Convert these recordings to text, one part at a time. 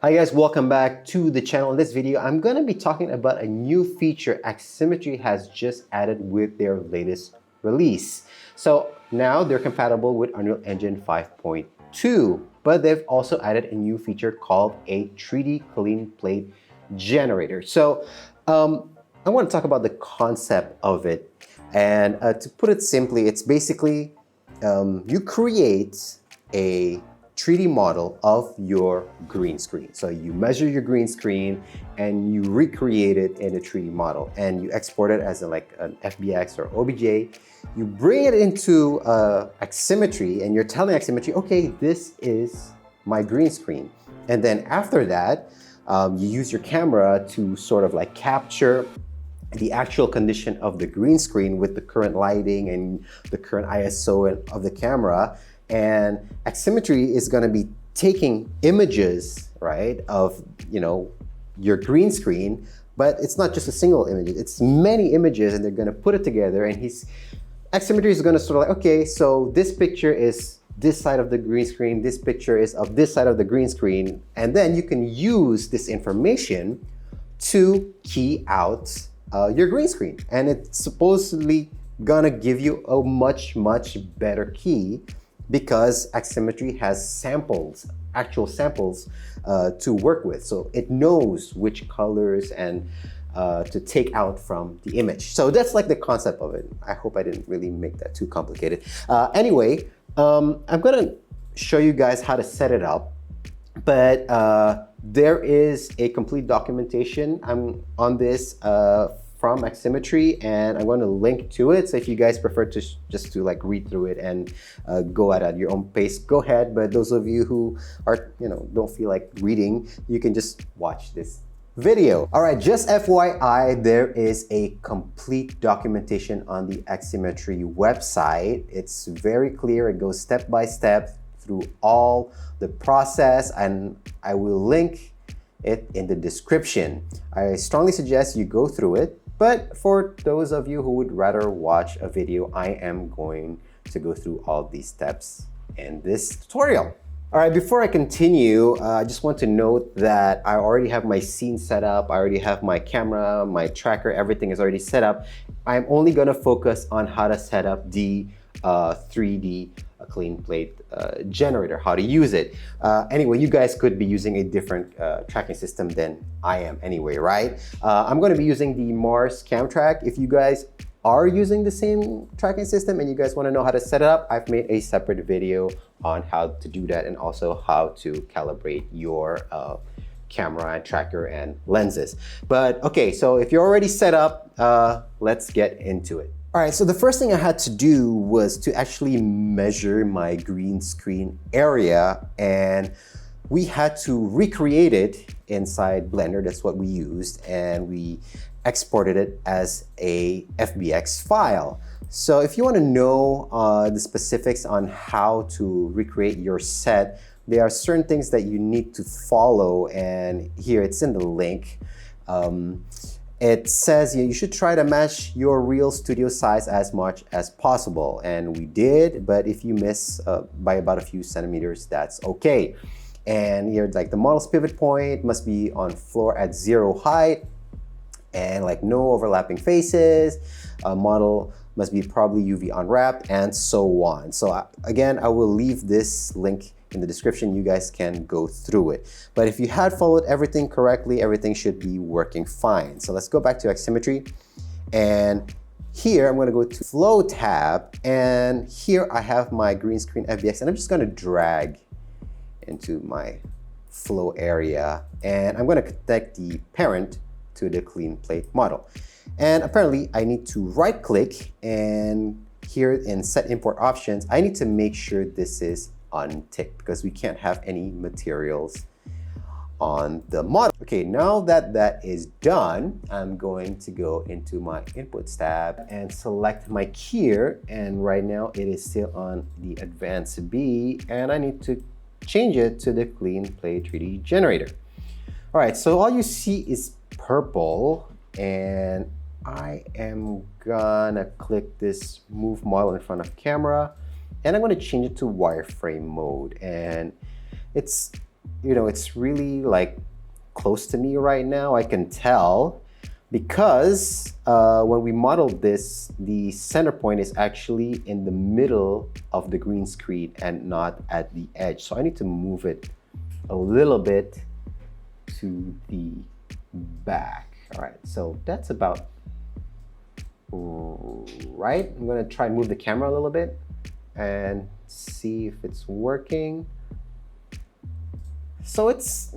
Hi guys, welcome back to the channel. In this video, I'm going to be talking about a new feature Aximmetry has just added with their latest release. So now they're compatible with Unreal Engine 5.2, but they've also added a new feature called a 3D clean plate generator. So I want to talk about the concept of it. And to put it simply, it's basically you create a 3D model of your green screen. So you measure your green screen and you recreate it in a 3D model and you export it as like an FBX or OBJ. You bring it into Aximmetry and you're telling Aximmetry, okay, this is my green screen. And then after that, you use your camera to sort of like capture the actual condition of the green screen with the current lighting and the current ISO of the camera. And Aximmetry is going to be taking images, right, of your green screen, but it's not just a single image, it's many images, and they're going to put it together. And Aximmetry is going to sort of like, okay, so this picture is this side of the green screen, this picture is of this side of the green screen, and then you can use this information to key out your green screen, and it's supposedly gonna give you a much better key because Aximmetry has samples, actual samples to work with. So it knows which colors and to take out from the image. So that's like the concept of it. I hope I didn't really make that too complicated. Anyway, I'm gonna show you guys how to set it up, but there is a complete documentation on this from Aximmetry, and I'm going to link to it. So if you guys prefer to just to like read through it and go at your own pace, go ahead. But those of you who are don't feel like reading, you can just watch this video. All right, just FYI, there is a complete documentation on the Aximmetry website. It's very clear. It goes step by step through all the process, and I will link it in the description. I strongly suggest you go through it, but for those of you who would rather watch a video, I am going to go through all these steps in this tutorial. All right, before I continue, I just want to note that I already have my scene set up. I already have my camera, my tracker, everything is already set up. I'm only gonna focus on how to set up the 3D clean plate generator, how to use it. Anyway, you guys could be using a different tracking system than I am anyway, right? I'm going to be using the Mars Cam Track. If you guys are using the same tracking system and you guys want to know how to set it up, I've made a separate video on how to do that and also how to calibrate your camera and tracker and lenses. But okay, so if you're already set up, let's get into it. All right, so the first thing I had to do was to actually measure my green screen area, and we had to recreate it inside Blender. That's what we used, and we exported it as a FBX file. So if you want to know the specifics on how to recreate your set, there are certain things that you need to follow, and here it's in the link. It says you should try to match your real studio size as much as possible, and we did, but if you miss by about a few centimeters, that's okay. And here, like, the model's pivot point must be on floor at 0 height, and like no overlapping faces. Model must be probably UV unwrapped, and so on. So again, I will leave this link in the description. You guys can go through it. But if you had followed everything correctly, everything should be working fine. So let's go back to Aximmetry. And here I'm going to go to Flow tab. And here I have my green screen FBX. And I'm just going to drag into my flow area. And I'm going to connect the parent to the clean plate model. And apparently I need to right click, and here in set import options, I need to make sure this is unticked because we can't have any materials on the model. Okay, now that that is done, I'm going to go into my inputs tab and select my keyer, and right now it is still on the advanced B, and I need to change it to the clean plate 3D generator. All right, so all you see is purple, and I am gonna click this move model in front of camera, and I'm going to change it to wireframe mode. And it's you know, it's really like close to me right now. I can tell because when we modeled this, the center point is actually in the middle of the green screen and not at the edge. So I need to move it a little bit to the back. All right, so that's about right. I'm gonna try and move the camera a little bit and see if it's working. So it's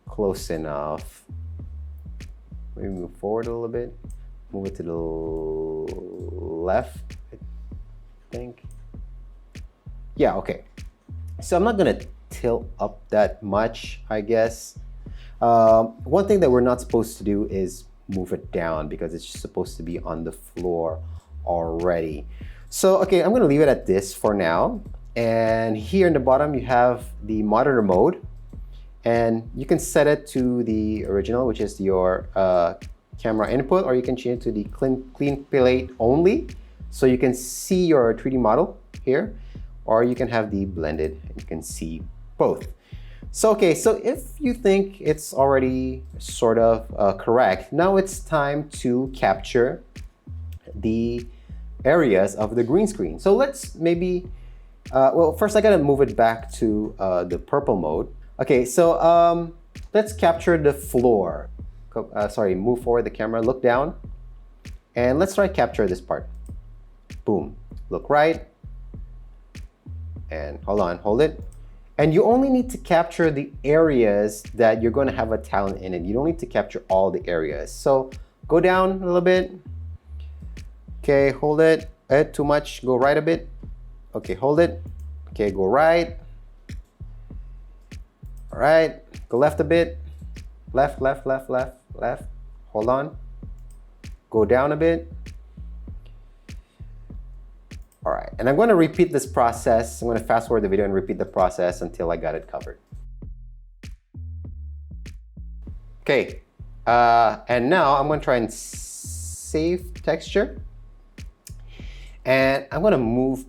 close enough. Maybe move forward a little bit. Move it to the left, I think. Yeah, okay. So I'm not gonna tilt up that much, I guess. One thing that we're not supposed to do is move it down because it's supposed to be on the floor already. So, okay, I'm gonna leave it at this for now. And here in the bottom, you have the monitor mode. And you can set it to the original, which is your camera input, or you can change it to the clean plate only. So you can see your 3D model here, or you can have the blended, and you can see both. So, okay, so if you think it's already sort of correct, now it's time to capture the areas of the green screen. So let's maybe, well, first I gotta move it back to the purple mode. Okay, so let's capture the floor. Sorry, move forward the camera, look down, and let's try capture this part. Boom, look right, and hold on, hold it. And you only need to capture the areas that you're going to have a talent in it. You don't need to capture all the areas. So go down a little bit. Okay, hold it. Too much, go right a bit. Okay, hold it. Okay, go right. All right, go left a bit. Left, left, left, left, left. Hold on. Go down a bit. All right, and I'm going to repeat this process. I'm going to fast forward the video and repeat the process until I got it covered. Okay, and now I'm going to try and save texture. And I'm going to move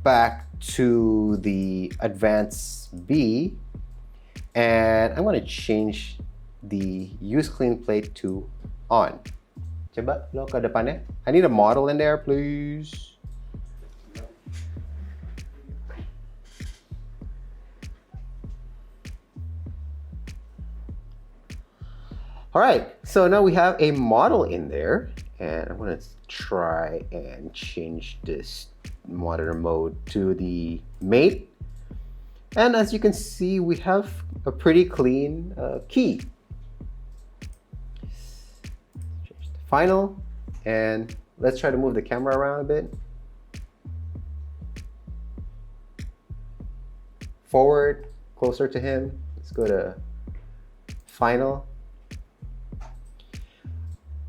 back to the advanced B. And I'm going to change the use clean plate to on. Coba lo ke depannya. I need a model in there, please. All right, so now we have a model in there, and I'm gonna try and change this monitor mode to the mate. And as you can see, we have a pretty clean key. Change to final, and let's try to move the camera around a bit. Forward, closer to him. Let's go to final.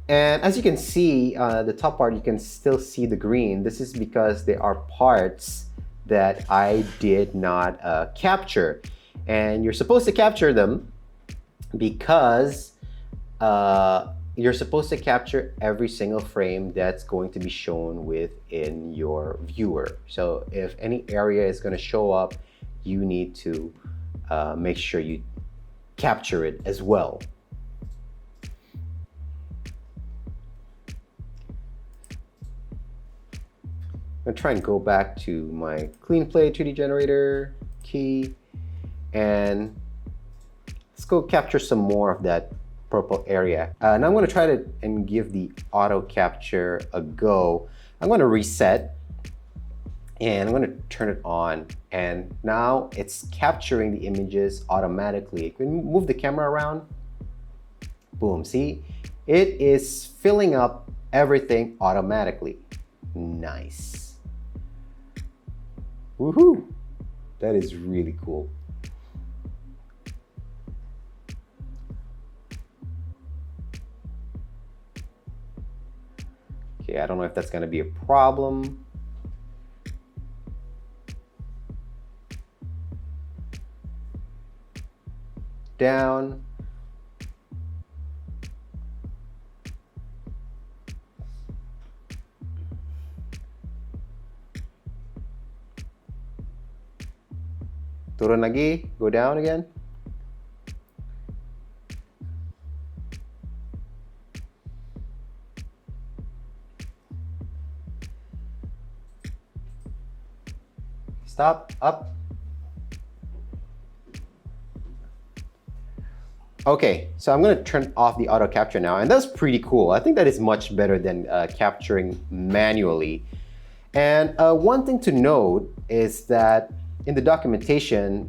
And as you can see, the top part, you can still see the green. This is because there are parts that I did not capture. And you're supposed to capture them because you're supposed to capture every single frame that's going to be shown within your viewer. So if any area is going to show up, you need to make sure you capture it as well. I'm gonna try and go back to my clean play 2D generator key, and let's go capture some more of that purple area. Now I'm gonna try to and give the auto capture a go. I'm gonna reset, and I'm gonna turn it on, and now it's capturing the images automatically. When you move the camera around, boom, see? It is filling up everything automatically. Nice. Woohoo! That is really cool. Okay, I don't know if that's gonna be a problem. Down. Turun lagi, go down again. Stop, up. Okay, so I'm gonna turn off the auto capture now, and that's pretty cool. I think that is much better than capturing manually. And one thing to note is that in the documentation,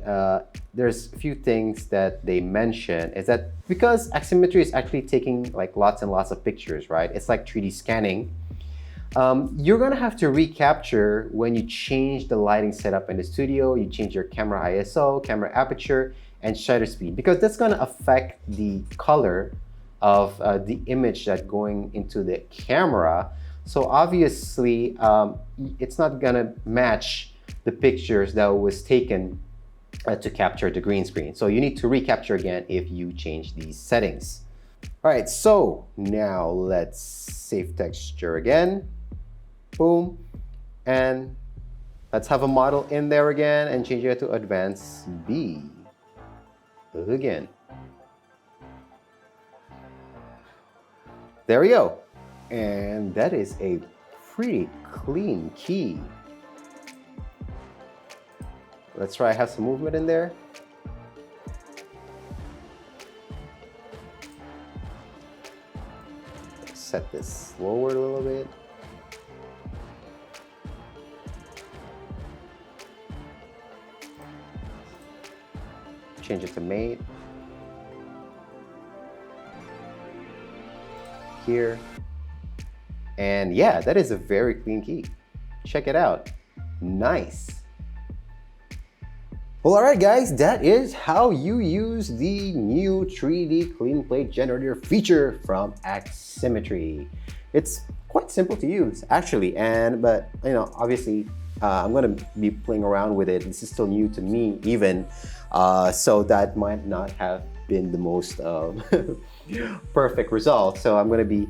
there's a few things that they mention is that because Aximmetry is actually taking like lots and lots of pictures, right? It's like 3D scanning. You're gonna have to recapture when you change the lighting setup in the studio, you change your camera ISO, camera aperture, and shutter speed, because that's gonna affect the color of the image that's going into the camera. So obviously, it's not gonna match the pictures that was taken to capture the green screen. So you need to recapture again if you change these settings. All right, so now let's save texture again. Boom. And let's have a model in there again and change it to Advanced B. Again. There we go. And that is a pretty clean key. Let's try have some movement in there. Set this lower a little bit. Change it to mate. Here. And yeah, that is a very clean key. Check it out. Nice. Well, all right, guys, that is how you use the new 3D clean plate generator feature from Aximmetry. It's quite simple to use, actually, but you know, obviously, I'm gonna be playing around with it. This is still new to me, even, so that might not have been the most perfect result. So I'm gonna be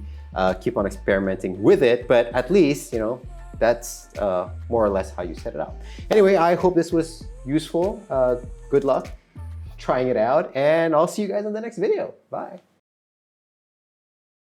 keep on experimenting with it, but at least, you know, that's more or less how you set it up. Anyway, I hope this was useful. Good luck trying it out, and I'll see you guys in the next video. Bye.